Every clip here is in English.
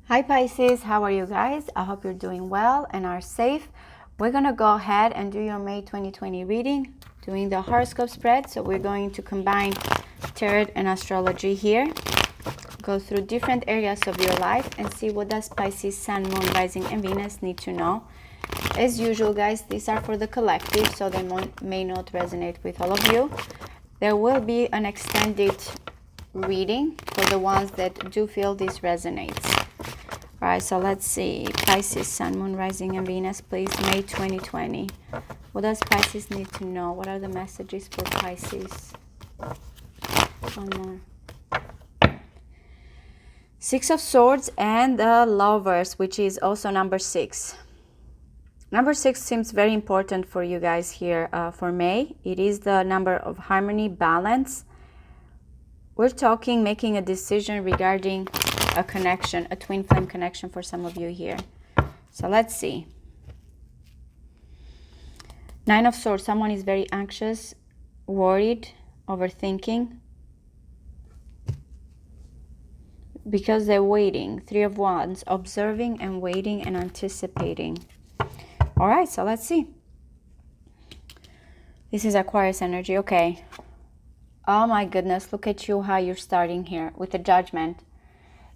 Hi Pisces, how are you guys? I hope you're doing well and are safe. We're going to go ahead and do your May 2020 reading, doing the horoscope spread. So we're going to combine tarot and astrology here, go through different areas of your life and see what does Pisces, Sun, Moon, Rising, and Venus need to know. As usual, guys, these are for the collective, so they may not resonate with all of you. There will be an extended reading for the ones that do feel this resonates. All right, so let's see. Pisces, Sun, Moon, Rising, and Venus, please, May 2020. What does Pisces need to know? What are the messages for Pisces? One more. Six of Swords and the Lovers, which is also number 6. Number 6 seems very important for you guys here for May. It is the number of harmony, balance. We're talking making a decision regarding a connection, a twin flame connection for some of you here. So let's see. Nine of Swords, someone is very anxious, worried, overthinking, because they're waiting. Three of Wands, observing and waiting and anticipating. All right, so let's see. This is Aquarius energy, okay. Oh my goodness, look at you, how you're starting here with the Judgment.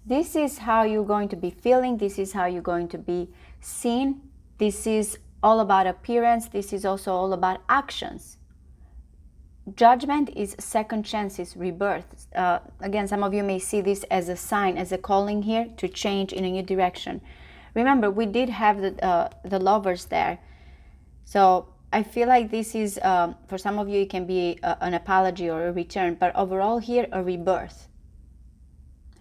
This is how you're going to be feeling. This is how you're going to be seen. This is all about appearance. This is also all about actions. Judgment is second chances, rebirth. Again, some of you may see this as a sign, as a calling here to change in a new direction. Remember, we did have the Lovers there. So I feel like this is, for some of you, it can be an apology or a return. But overall here, a rebirth.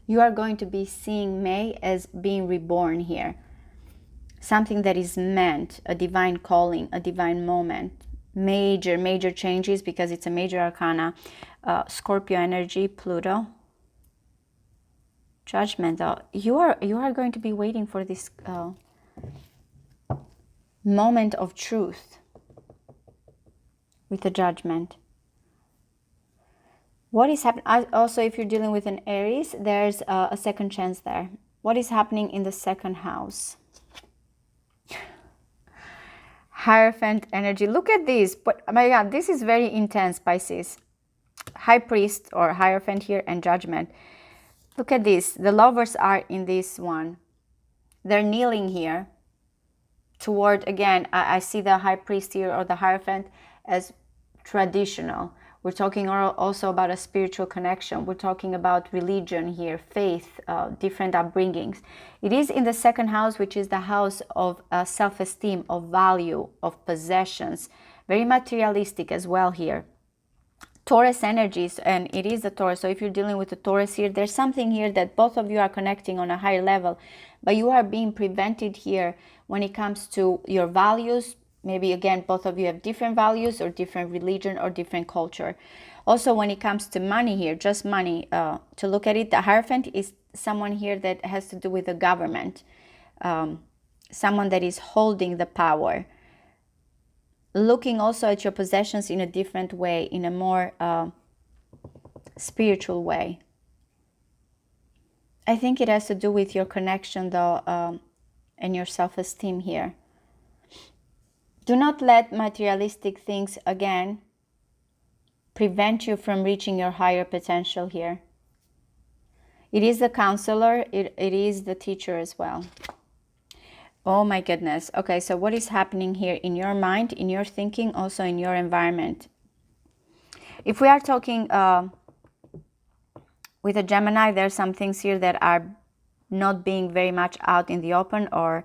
You are going to be seeing May as being reborn here. Something that is meant, a divine calling, a divine moment. Major changes because it's a major arcana. Scorpio energy, Pluto. Judgment, though. You are going to be waiting for this moment of truth with the Judgment. What is happening? Also, if you're dealing with an Aries, there's a second chance there. What is happening in the second house? Hierophant energy. Look at this. But oh my God, this is very intense, Pisces. High Priest or Hierophant here and Judgment. Look at this. The Lovers are in this one. They're kneeling here toward, again, I see the High Priest here or the Hierophant as traditional. We're talking also about a spiritual connection. We're talking about religion here, faith, different upbringings. It is in the second house, which is the house of self-esteem, of value, of possessions. Very materialistic as well here. Taurus energies, and it is the Taurus. So if you're dealing with the Taurus here, there's something here that both of you are connecting on a higher level, but you are being prevented here when it comes to your values. Maybe, again, both of you have different values or different religion or different culture. Also, when it comes to money here, just money, to look at it, the Hierophant is someone here that has to do with the government. Someone that is holding the power. Looking also at your possessions in a different way, in a more spiritual way. I think it has to do with your connection, though, and your self-esteem here. Do not let materialistic things, again, prevent you from reaching your higher potential here. It is the counselor, it is the teacher as well. Oh my goodness. Okay, so what is happening here in your mind, in your thinking, also in your environment? If we are talking with a Gemini, there are some things here that are not being very much out in the open, or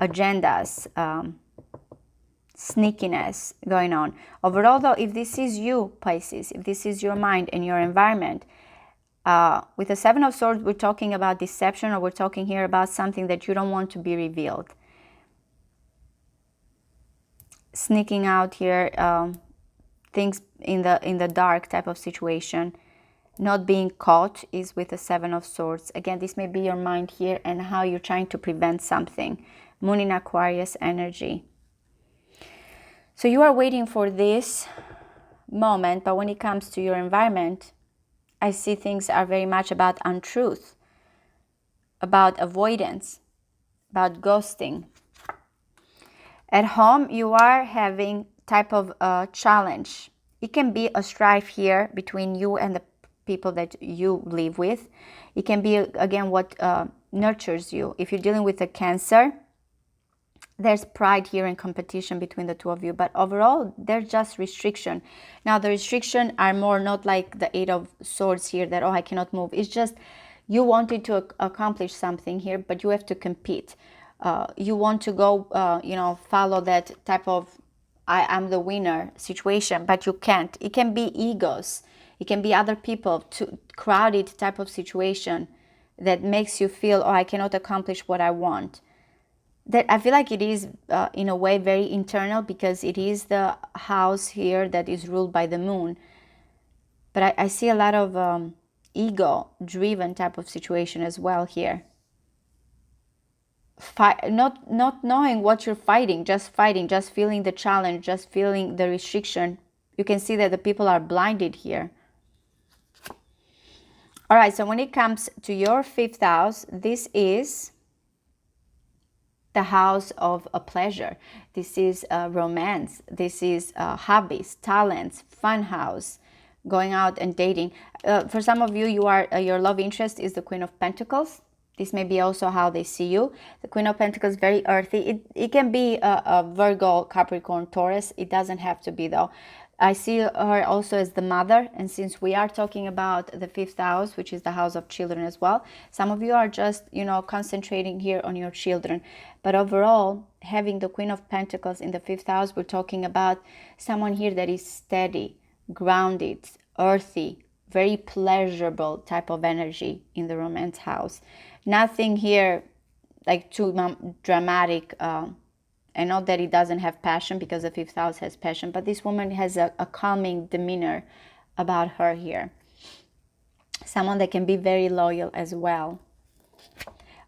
agendas, sneakiness going on. Overall, though, if this is you, Pisces, if this is your mind and your environment, with the Seven of Swords, we're talking about deception, or we're talking here about something that you don't want to be revealed. Sneaking out here, things in the dark type of situation. Not being caught is with the Seven of Swords. Again, this may be your mind here and how you're trying to prevent something. Moon in Aquarius energy. So you are waiting for this moment, but when it comes to your environment, I see things are very much about untruth. about avoidance, about ghosting. At home, you are having type of challenge. It can be a strife here between you and the people that you live with. It can be, again, what nurtures you. If you're dealing with a Cancer, there's pride here and competition between the two of you, but overall there's just restriction. Now the restriction are more not like the Eight of Swords here that, oh, I cannot move. It's just you wanted to accomplish something here, but you have to compete. You want to go follow that type of I'm the winner situation, but you can't. It can be egos, it can be other people, to crowded type of situation that makes you feel, oh, I cannot accomplish what I want. That I feel like it is in a way very internal, because it is the house here that is ruled by the moon. But I see a lot of ego driven type of situation as well here. Not knowing what you're fighting, just feeling the challenge, just feeling the restriction. You can see that the people are blinded here. All right, so when it comes to your 5th house, this is the house of a pleasure. This is romance. This is hobbies, talents, fun house, going out and dating. For some of you, your love interest is the Queen of Pentacles. This may be also how they see you. The Queen of Pentacles, very earthy. It can be a Virgo, Capricorn, Taurus. It doesn't have to be, though. I see her also as the mother, and since we are talking about the 5th house, which is the house of children as well, some of you are just, concentrating here on your children. But overall, having the Queen of Pentacles in the 5th house, we're talking about someone here that is steady, grounded, earthy, very pleasurable type of energy in the romance house. Nothing here like too dramatic, and not that it doesn't have passion, because the 5th house has passion, but this woman has a calming demeanor about her here. Someone that can be very loyal as well.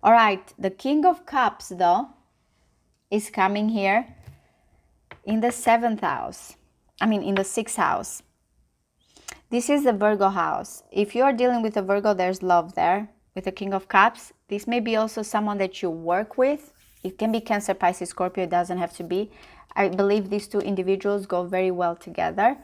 All right, the King of Cups, though, is coming here in the 7th house. In the 6th house. This is the Virgo house. If you are dealing with a Virgo, there's love there. With the King of Cups, this may be also someone that you work with. It can be Cancer, Pisces, Scorpio. It doesn't have to be. I believe these two individuals go very well together.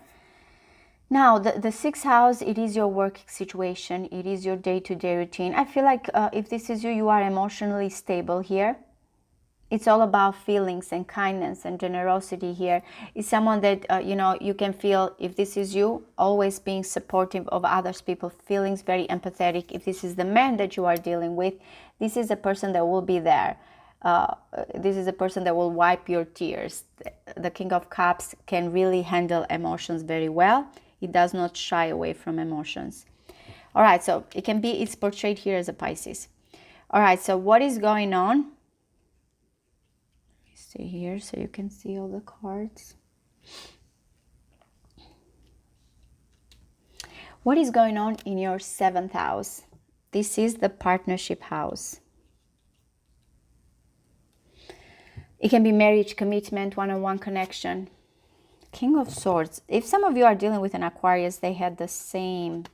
Now, the 6th house, it is your work situation. It is your day-to-day routine. I feel like if this is you, you are emotionally stable here. It's all about feelings and kindness and generosity here. It's someone that, you can feel, if this is you, always being supportive of others people, feelings very empathetic. If this is the man that you are dealing with, this is a person that will be there. This is a person that will wipe your tears. The King of Cups can really handle emotions very well. He does not shy away from emotions. All right, so it's portrayed here as a Pisces. All right, so what is going on? Stay here so you can see all the cards. What is going on in your 7th house? This is the partnership house. It can be marriage, commitment, one-on-one connection. King of Swords. If some of you are dealing with an Aquarius, they had the same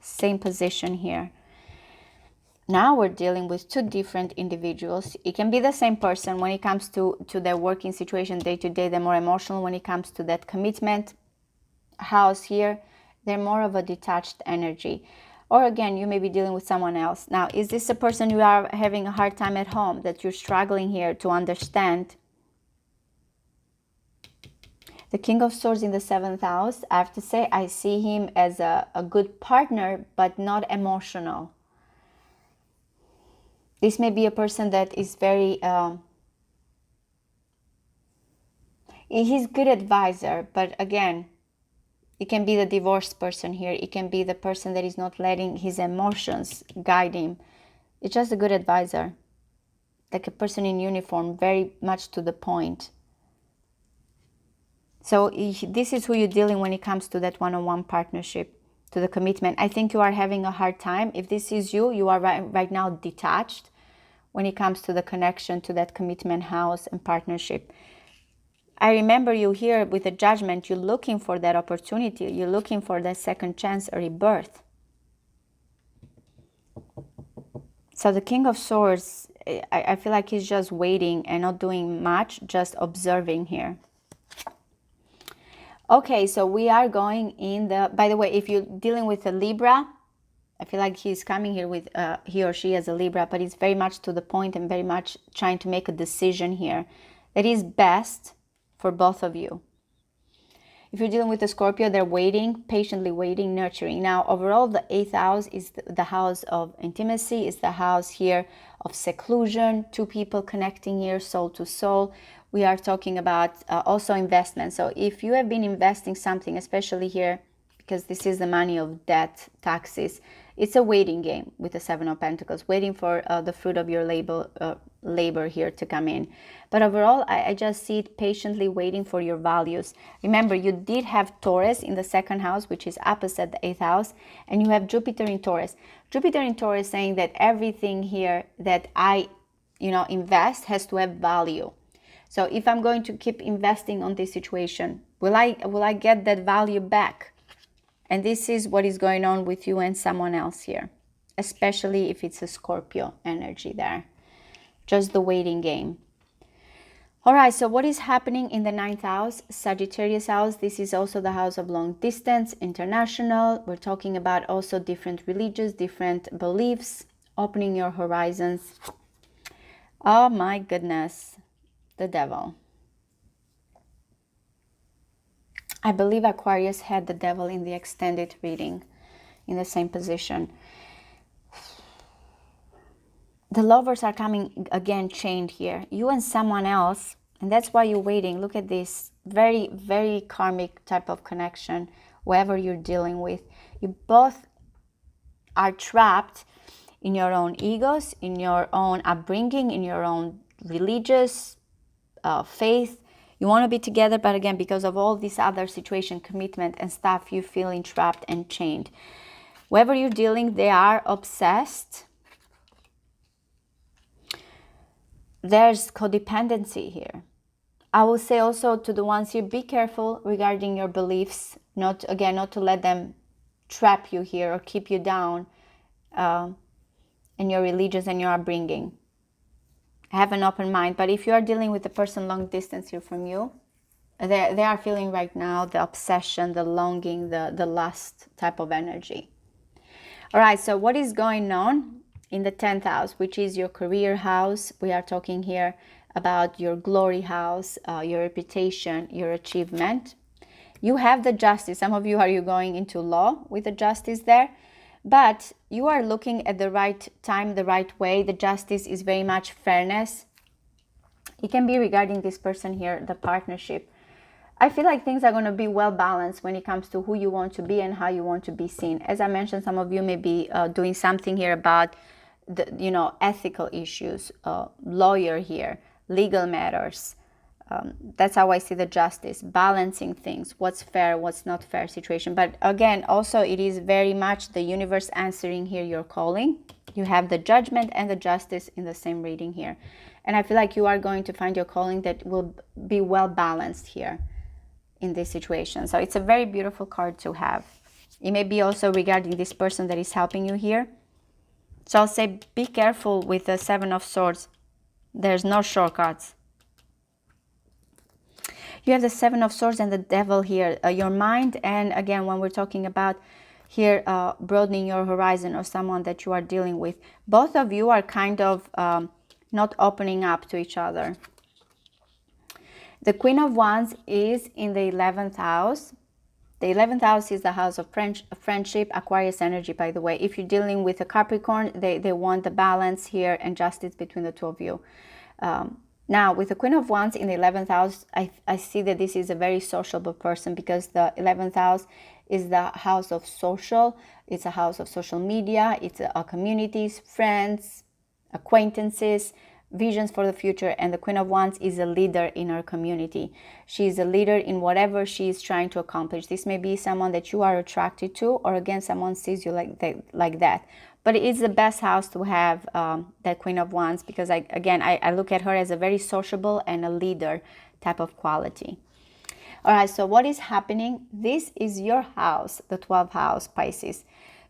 position here. Now we're dealing with two different individuals. It can be the same person when it comes to their working situation day to day. They're more emotional when it comes to that commitment house here. They're more of a detached energy. Or again, you may be dealing with someone else. Now, is this a person you are having a hard time at home, that you're struggling here to understand? The King of Swords in the 7th house, I have to say, I see him as a good partner, but not emotional. This may be a person that is very, he's good advisor, but again, it can be the divorced person here. It can be the person that is not letting his emotions guide him. It's just a good advisor, like a person in uniform, very much to the point. So this is who you're dealing when it comes to that one-on-one partnership, to the commitment. I think you are having a hard time. If this is you, you are right now detached when it comes to the connection to that commitment house and partnership. I remember you here with the Judgment, you're looking for that opportunity. You're looking for that second chance, a rebirth. So the King of Swords, I feel like he's just waiting and not doing much, just observing here. Okay, so we are going in the, by the way, if you're dealing with a Libra, I feel like he's coming here with, he or she as a Libra, but it's very much to the point and very much trying to make a decision here that is best for both of you. If you're dealing with a Scorpio, they're waiting, patiently waiting, nurturing. Now, overall, the 8th house is the house of intimacy, is the house here of seclusion, two people connecting here, soul to soul. We are talking about also investment. So if you have been investing something, especially here, because this is the money of debt, taxes, it's a waiting game with the 7 of Pentacles, waiting for the fruit of your labor here to come in. But overall, I just see it patiently waiting for your values. Remember, you did have Taurus in the 2nd house, which is opposite the 8th house, and you have Jupiter in Taurus. Jupiter in Taurus saying that everything here that I, invest has to have value. So if I'm going to keep investing on this situation, will I get that value back? And this is what is going on with you and someone else here, especially if it's a Scorpio energy there. Just the waiting game. All right, so what is happening in the 9th house, Sagittarius house? This is also the house of long distance, international. We're talking about also different religions, different beliefs, opening your horizons. Oh my goodness, the devil. I believe Aquarius had the devil in the extended reading in the same position. The lovers are coming again chained here. You and someone else, and that's why you're waiting. Look at this very, very karmic type of connection, whoever you're dealing with. You both are trapped in your own egos, in your own upbringing, in your own religious faith. You want to be together, but again, because of all this other situation, commitment and stuff, you feeling trapped and chained. Whoever you're dealing, they are obsessed. There's codependency here. I will say also to the ones here, be careful regarding your beliefs. Not to let them trap you here or keep you down in your religions and your upbringing. Have an open mind. But if you are dealing with a person long distance here from you, they are feeling right now the obsession, the longing, the lust type of energy. All right, so what is going on in the 10th house, which is your career house? We are talking here about your glory house, your reputation, your achievement. You have the justice. Some of you are going into law with the justice there, but you are looking at the right time, the right way. The justice is very much fairness. It can be regarding this person here, the partnership. I feel like things are going to be well balanced when it comes to who you want to be and how you want to be seen. As I mentioned, some of you may be doing something here about the, ethical issues, lawyer here, legal matters. That's how I see the justice, balancing things, what's fair, what's not fair situation. But again, also it is very much the universe answering here your calling. You have the judgment and the justice in the same reading here. And I feel like you are going to find your calling that will be well balanced here in this situation. So it's a very beautiful card to have. It may be also regarding this person that is helping you here. So I'll say be careful with the 7 of Swords. There's no shortcuts. You have the 7 of Swords and the Devil here. Your mind, and again, when we're talking about here broadening your horizon or someone that you are dealing with, both of you are kind of not opening up to each other. The Queen of Wands is in the 11th house. The 11th house is the house of friendship, Aquarius energy, by the way. If you're dealing with a Capricorn, they want the balance here and justice between the two of you. Now, with the Queen of Wands in the 11th house, I see that this is a very sociable person, because the 11th house is the house of social. It's a house of social media. It's communities, friends, acquaintances, visions for the future. And the Queen of Wands is a leader in her community. She is a leader in whatever she is trying to accomplish. This may be someone that you are attracted to, or again, someone sees you like that. But it is the best house to have that Queen of Wands, because I look at her as a very sociable and a leader type of quality. All right, so what is happening? This is your house, the 12th house, Pisces.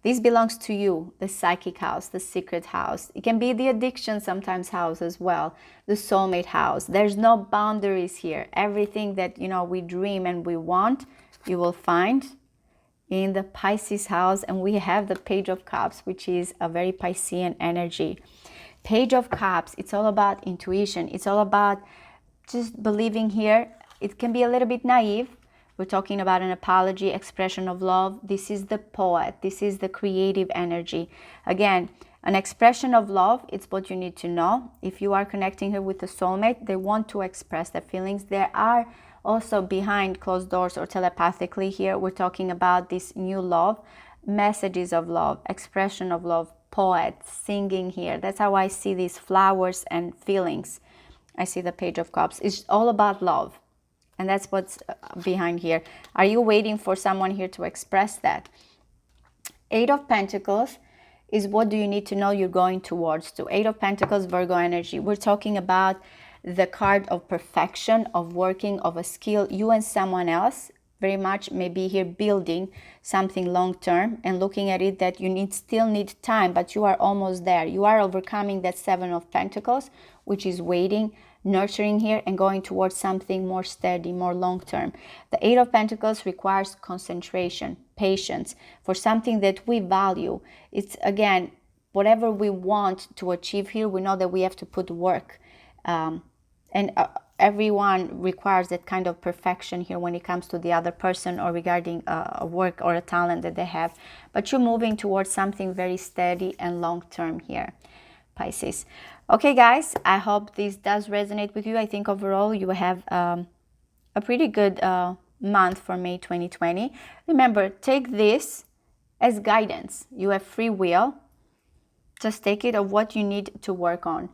This belongs to you, the psychic house, the secret house. It can be the addiction sometimes house as well, the soulmate house. There's no boundaries here. Everything that, you know, we dream and we want, you will find in the Pisces house. And we have the Page of Cups, which is a very Piscean energy. Page of Cups, it's all about intuition. It's all about just believing here. It can be a little bit naive. We're talking about an apology, expression of love. This is the poet. This is the creative energy. Again, an expression of love, it's what you need to know. If you are connecting here with a soulmate, they want to express their feelings. There are also behind closed doors or telepathically here, we're talking about this new love, messages of love, expression of love, poets, singing here. That's how I see these flowers and feelings. I see the Page of Cups. It's all about love. And that's what's behind here. Are you waiting for someone here to express that? Eight of Pentacles is what do you need to know you're going towards to. Eight of Pentacles, Virgo energy. We're talking about the card of perfection, of working, of a skill. You and someone else very much maybe here building something long-term and looking at it that you still need time, but you are almost there. You are overcoming that Seven of Pentacles, which is waiting, nurturing here and going towards something more steady, more long-term. The Eight of Pentacles requires concentration, patience for something that we value. It's again, whatever we want to achieve here, we know that we have to put work. Everyone requires that kind of perfection here when it comes to the other person or regarding a work or a talent that they have. But you're moving towards something very steady and long-term here, Pisces. Okay, guys, I hope this does resonate with you. I think overall you have a pretty good month for May 2020. Remember, take this as guidance. You have free will. Just take it of what you need to work on.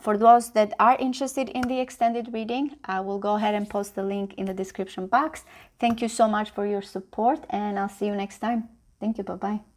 For those that are interested in the extended reading, I will go ahead and post the link in the description box. Thank you so much for your support, and I'll see you next time. Thank you. Bye-bye.